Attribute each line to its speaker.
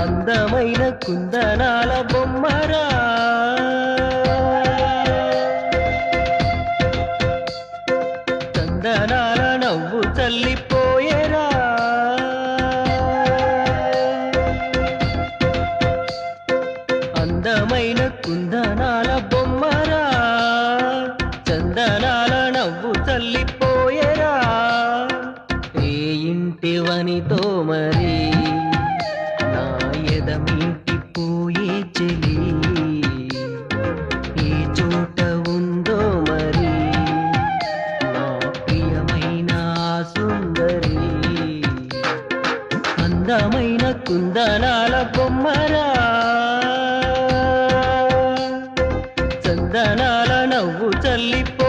Speaker 1: అందమైన కుందనాల బొమ్మరా, చందనాల నవ్వు చల్లిపోయేరా, అందమైన కుందనాల బొమ్మరా, చందనాల నవ్వు చల్లిపోయేరా. ఏ ఇంటివనితో మరి నా ఎదమింటి పోయే చెలి, ఏ చోట ఉందో మరి నా ప్రియమైన సుందరి, అందమైన కుందనాల బొమ్మరా, చందనాల నవ్వు చల్లిపో